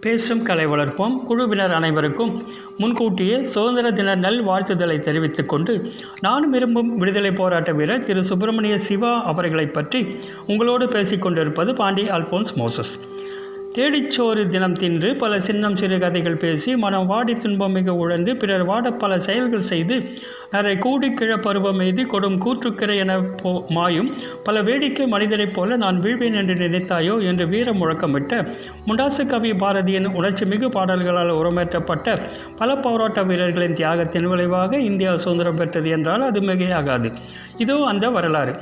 பேசும் கலை வளர்ப்போம் குழுவினர் அனைவருக்கும் முன்கூட்டியே சுதந்திர தின நல் வாழ்த்துதலை தெரிவித்துக் கொண்டு நானும் விரும்பும் விடுதலை போராட்ட வீரர் திரு சுப்பிரமணிய சிவா அவர்களை பற்றி உங்களோடு பேசிக்கொண்டிருப்பது பாண்டி அல்போன்ஸ் மோசஸ். தேடிச்சோறு தினம் தின்று பல சின்னம் சிறு கதைகள் பேசி மனம் வாடி துன்பம் மிக உழந்து பிறர் வாட பல செயல்கள் செய்து நரை கூடி கிழப்பருவம் எய்தி கொடும் கூற்றுக்கிறை என மாயும் பல வேடிக்கை மனிதரைப் போல நான் வீழ்வேன் என்று நினைத்தாயோ என்று வீர முழக்கமிட்ட முண்டாசு கவி பாரதியின் உணர்ச்சி மிகு பாடல்களால் உரமேற்றப்பட்ட பல போராட்ட வீரர்களின் தியாகத்தின் விளைவாக இந்தியா சுதந்திரம் பெற்றது என்றால் அது மிகையாகாது. இதோ அந்த வரலாறு.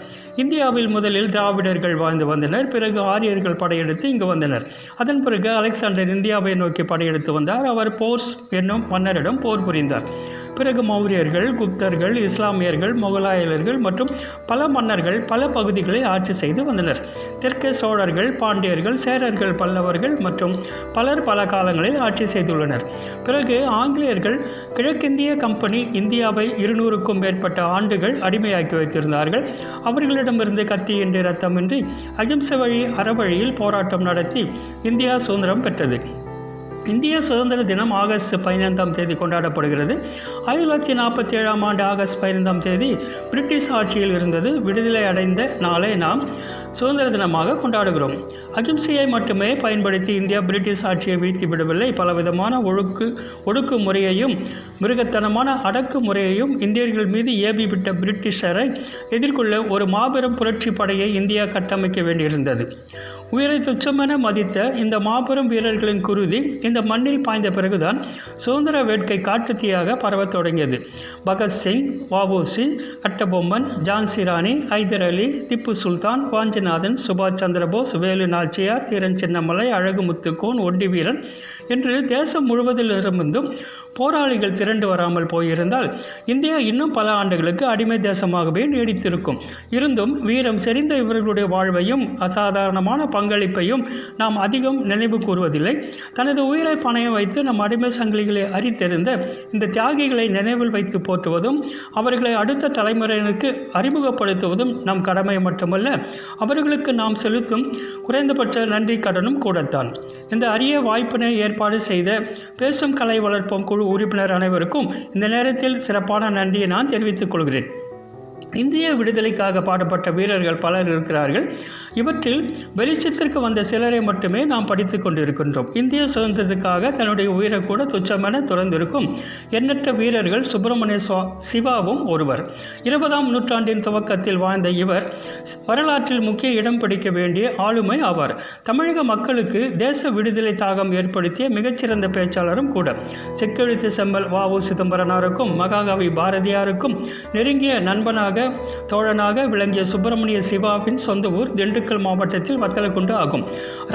இந்தியாவில் முதலில் திராவிடர்கள் வாழ்ந்து வந்தனர். பிறகு ஆரியர்கள் படையெடுத்து இங்கு வந்தனர். அதன் பிறகு அலெக்சாண்டர் இந்தியாவை நோக்கி படையெடுத்து வந்தார். அவர் போர்ஸ் என்னும் மன்னரிடம் போர் புரிந்தார். பிறகு மௌரியர்கள், குப்தர்கள், இஸ்லாமியர்கள், முகலாயர்கள் மற்றும் பல மன்னர்கள் பல பகுதிகளை ஆட்சி செய்து வந்தனர். தெற்கே சோழர்கள், பாண்டியர்கள், சேரர்கள், பல்லவர்கள் மற்றும் பலர் பல காலங்களில் ஆட்சி செய்துள்ளனர். பிறகு ஆங்கிலேயர்கள் கிழக்கிந்திய கம்பெனி இந்தியாவை 200க்கும் மேற்பட்ட ஆண்டுகள் அடிமையாக்கி வைத்திருந்தார்கள். அவர்களிடமிருந்து கத்தியின்றி இரத்தமின்றி அகிம்சை வழி அறவழியில் போராட்டம் நடத்தி இந்தியா சுதந்திரம் பெற்றது. இந்திய சுதந்திர தினம் ஆகஸ்ட் 15ஆம் தேதி கொண்டாடப்படுகிறது. 1947ஆம் ஆண்டு ஆகஸ்ட் 15ஆம் தேதி பிரிட்டிஷ் ஆட்சியில் இருந்தது. விடுதலை அடைந்த நாளை நாம் சுதந்திர தினமாக கொண்டாடுகிறோம். அகிம்சையை மட்டுமே பயன்படுத்தி இந்தியா பிரிட்டிஷ் ஆட்சியை வீழ்த்தி விடவில்லை. பலவிதமான ஒடுக்கு முறையையும் மிருகத்தனமான அடக்கு முறையையும் இந்தியர்கள் மீது ஏவிவிட்ட பிரிட்டிஷரை எதிர்கொள்ள ஒரு மாபெரும் புரட்சி படையை இந்தியா கட்டமைக்க வேண்டியிருந்தது. உயிரை துச்சமென மதித்த இந்த மாபெரும் வீரர்களின் குருதி இந்த மண்ணில் பாய்ந்த பிறகுதான் சுதந்திர வேட்கை காட்டுத்தீயாக பரவத் தொடங்கியது. பகத்சிங், வ.உ.சி., கட்டபொம்மன், ஜான்சி ராணி, ஐதர் அலி, திப்பு சுல்தான், வாஞ்சிநாதன், சுபாஷ் சந்திரபோஸ், வேலு நாச்சியார், தீரன் சின்னமலை, அழகு முத்துக்கோன், ஒண்டி வீரன் என்று தேசம் முழுவதிலிருந்தும் போராளிகள் திரண்டு வராமல் போயிருந்தால் இந்தியா இன்னும் பல ஆண்டுகளுக்கு அடிமை தேசமாகவே நீடித்திருக்கும். இருந்தும் வீரம் செறிந்த இவர்களுடைய வாழ்வையும் அசாதாரணமான பங்களிப்பையும் நாம் அதிகம் நினைவு கூறுவதில்லை. தனது உயிரை பணையம் வைத்து நம் அடிமை சங்கிலிகளை அறித்தெறிந்த இந்த தியாகிகளை நினைவில் வைத்து போற்றுவதும் அவர்களை அடுத்த தலைமுறையினருக்கு அறிமுகப்படுத்துவதும் நம் கடமை மட்டுமல்ல, அவர்களுக்கு நாம் செலுத்தும் குறைந்தபட்ச நன்றி கடனும் கூடத்தான். இந்த அரிய வாய்ப்பினை ஏற்பாடு செய்த பேசும் கலை வளர்ப்போம் குழு உறுப்பினர் அனைவருக்கும் இந்த நேரத்தில் சிறப்பான நன்றியை நான் தெரிவித்துக் கொள்கிறேன். இந்திய விடுதலைக்காக பாடுபட்ட வீரர்கள் பலர் இருக்கிறார்கள். இவற்றில் வெளிச்சத்திற்கு வந்த சிலரை மட்டுமே நாம் படித்து கொண்டிருக்கின்றோம். இந்திய சுதந்திரத்துக்காக தன்னுடைய உயிரை கூட துச்சமென துறந்திருக்கும் எண்ணற்ற வீரர்கள் சுப்பிரமணிய சிவாவும் ஒருவர். 20ஆம் நூற்றாண்டின் துவக்கத்தில் வாழ்ந்த இவர் வரலாற்றில் முக்கிய இடம் பிடிக்க வேண்டிய ஆளுமை ஆவார். தமிழக மக்களுக்கு தேச விடுதலை தாகம் ஏற்படுத்திய மிகச்சிறந்த பேச்சாளரும் கூட. செக்கெழுத்து செம்மல் வ.உ. சிதம்பரனாருக்கும் மகாகவி பாரதியாருக்கும் நெருங்கிய நண்பனாக தோழனாக விளங்கிய சுப்பிரமணிய சிவாவின் சொந்த ஊர் திண்டுக்கல் மாவட்டத்தில் வத்தலக்குண்டு ஆகும்.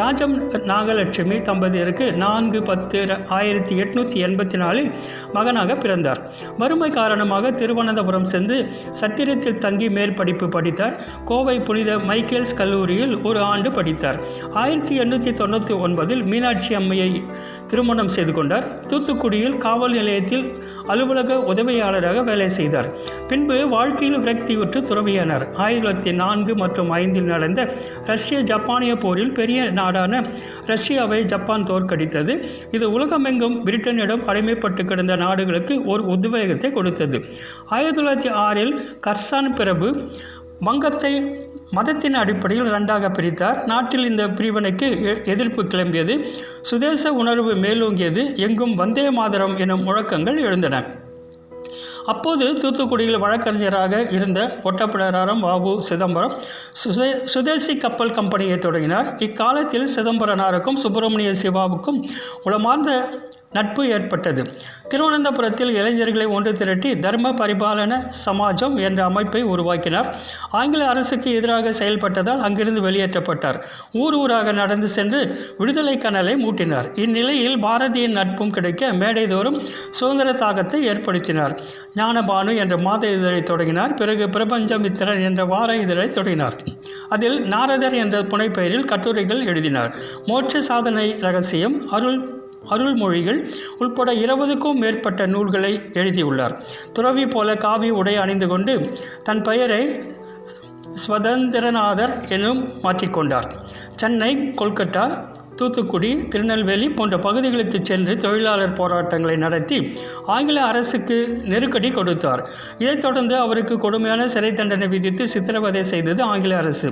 ராஜம் நாகலட்சுமி தம்பதியருக்கு 4/10/1884 மகனாக பிறந்தார். வறுமை காரணமாக திருவனந்தபுரம் சென்று சத்திரத்தில் தங்கி மேற்படிப்பு படித்தார். கோவை புனித மைக்கேல்ஸ் கல்லூரியில் 1 ஆண்டு படித்தார். 1899 மீனாட்சி அம்மையை திருமணம் செய்து கொண்டார். தூத்துக்குடியில் காவல் நிலையத்தில் அலுவலக உதவியாளராக வேலை செய்தார். பின்பு வாழ்க்கையில் விரக்தியுற்று துறவியானார். 1904 மற்றும் 5 நடந்த ரஷ்ய ஜப்பானிய போரில் பெரிய நாடான ரஷ்யாவை ஜப்பான் தோற்கடித்தது. இது உலகமெங்கும் பிரிட்டனிடம் அடிமைப்பட்டு கிடந்த நாடுகளுக்கு ஒரு உத்வேகத்தை கொடுத்தது. 1906 கர்சான் பிரபு வங்கத்தை மதத்தின் அடிப்படையில் 2ஆக பிரித்தார். நாட்டில் இந்த பிரிவினைக்கு எதிர்ப்பு கிளம்பியது. சுதேச உணர்வு மேலோங்கியது. எங்கும் வந்தே மாதரம் எனும் முழக்கங்கள் எழுந்தன. அப்போது தூத்துக்குடியில் வழக்கறிஞராக இருந்த ஒட்டப்பிடாரம் வ.உ. சிதம்பரம் சுதேசி கப்பல் கம்பெனியை தொடங்கினார். இக்காலத்தில் சிதம்பரனாருக்கும் சுப்பிரமணிய சிவாவுக்கும் உளமார்ந்த நட்பு ஏற்பட்டது. திருவனந்தபுரத்தில் இளைஞர்களை ஒன்று திரட்டி தர்ம பரிபாலன சமாஜம் என்ற அமைப்பை உருவாக்கினார். ஆங்கில அரசுக்கு எதிராக செயல்பட்டதால் அங்கிருந்து வெளியேற்றப்பட்டார். ஊராக நடந்து சென்று விடுதலை கனலை மூட்டினார். இந்நிலையில் பாரதியின் நட்பும் கிடைக்க மேடைதோறும் சுதந்திர தாகத்தை ஏற்படுத்தினார். ஞானபானு என்ற மாத இதழை தொடங்கினார். பிறகு பிரபஞ்சமித்திரன் என்ற வார இதழை தொடங்கினார். அதில் நாரதர் என்ற புனைப்பெயரில் கட்டுரைகள் எழுதினார். மோட்ச சாதனை ரகசியம், அருள்மொழிகள் உட்பட 20க்கும் மேற்பட்ட நூல்களை எழுதியுள்ளார். துறவி போல காவி உடை அணிந்து கொண்டு தன் பெயரை ஸ்வதந்திரநாதர் எனும் மாற்றிக்கொண்டார். சென்னை, கொல்கத்தா, தூத்துக்குடி, திருநெல்வேலி போன்ற பகுதிகளுக்கு சென்று தொழிலாளர் போராட்டங்களை நடத்தி ஆங்கில அரசுக்கு நெருக்கடி கொடுத்தார். இதைத் தொடர்ந்து அவருக்கு கொடுமையான சிறை தண்டனை விதித்து சித்திரவதை செய்தது ஆங்கில அரசு.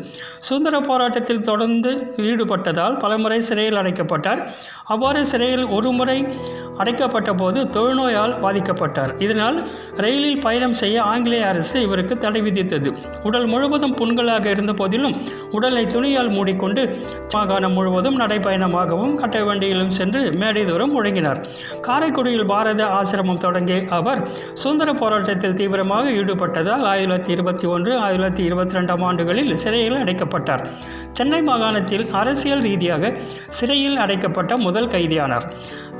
சுதந்திர போராட்டத்தில் தொடர்ந்து ஈடுபட்டதால் பலமுறை சிறையில் அடைக்கப்பட்டார். அவ்வாறு சிறையில் ஒருமுறை அடைக்கப்பட்ட போது தொழுநோயால் பாதிக்கப்பட்டார். இதனால் ரயிலில் பயணம் செய்ய ஆங்கிலேய அரசு இவருக்கு தடை விதித்தது. உடல் முழுவதும் புண்களாக இருந்த போதிலும் உடலை துணியால் மூடிக்கொண்டு மாகாணம் முழுவதும் நடைப்பயணமாகவும் கட்டை வண்டியிலும் சென்று மேடை தூரம் முழங்கினார். காரைக்குடியில் பாரத ஆசிரமம் தொடங்கிய அவர் சுதந்திர போராட்டத்தில் தீவிரமாக ஈடுபட்டதால் 1921, 1922 ஆண்டுகளில் சிறையில் அடைக்கப்பட்டார். சென்னை மாகாணத்தில் அரசியல் ரீதியாக சிறையில் அடைக்கப்பட்ட முதல் கைதியானார்.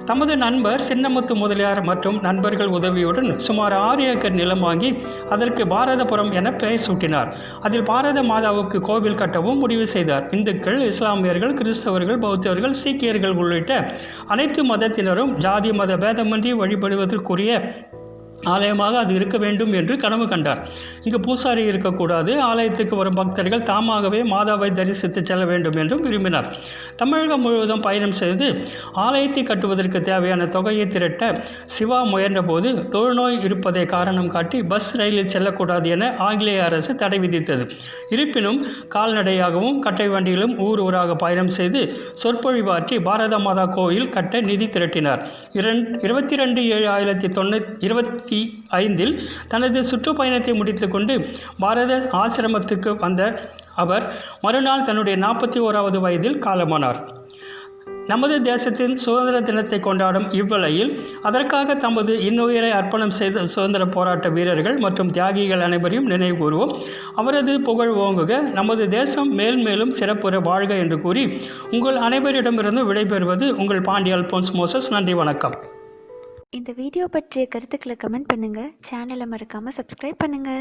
தமது நண்பர் சின்னமுத்து முதலியார் மற்றும் நண்பர்கள் உதவியுடன் சுமார் 6 ஏக்கர் நிலம் வாங்கி அதற்கு பாரதபுரம் என பெயர் சூட்டினார். அதில் பாரத மாதாவுக்கு கோவில் கட்டவும் முடிவு செய்தார். இந்துக்கள், இஸ்லாமியர்கள், கிறிஸ்தவர்கள், பௌத்தர்கள், சீக்கியர்கள் உள்ளிட்ட அனைத்து மதத்தினரும் ஜாதி மத பேதமின்றி வழிபடுவதற்குரிய ஆலயமாக அது இருக்க வேண்டும் என்று கனவு கண்டார். இங்கு பூசாரி இருக்கக்கூடாது, ஆலயத்துக்கு வரும் பக்தர்கள் தாமாகவே மாதாவை தரிசித்து செல்ல வேண்டும் என்றும் விரும்பினார். தமிழகம் முழுவதும் பயணம் செய்து ஆலயத்தை கட்டுவதற்கு தேவையான தொகையை திரட்ட சிவா முயன்றபோது தொழுநோய் இருப்பதை காரணம் காட்டி பஸ் ரயிலில் செல்லக்கூடாது என ஆங்கிலேய அரசு தடை விதித்தது. இருப்பினும் கால்நடையாகவும் கட்டை வண்டியிலும் ஊர் ஊராக பயணம் செய்து சொற்பொழிவாற்றி பாரத மாதா கோயில் கட்ட நிதி திரட்டினார். 22/7/1925 தனது சுற்றுப்பயணத்தை முடித்துக்கொண்டு பாரத ஆசிரமத்துக்கு வந்த அவர் மறுநாள் தன்னுடைய 41வது வயதில் காலமானார். நமது தேசத்தின் சுதந்திர தினத்தை கொண்டாடும் இவ்வேளையில் அதற்காக தமது இன்னுயிரை அர்ப்பணம் செய்த சுதந்திர போராட்ட வீரர்கள் மற்றும் தியாகிகள் அனைவரையும் நினைவு கூறுவோம். அவரது புகழ் ஓங்குக, நமது தேசம் மேல்மேலும் சிறப்புற வாழ்க என்று கூறி உங்கள் அனைவரிடமிருந்து விடைபெறுவது உங்கள் பாண்டி அல்போன்ஸ் மோசஸ். நன்றி, வணக்கம். இந்த வீடியோ பற்றிய கருத்துக்களை கமெண்ட் பண்ணுங்கள். சேனலை மறக்காமல் சப்ஸ்கிரைப் பண்ணுங்கள்.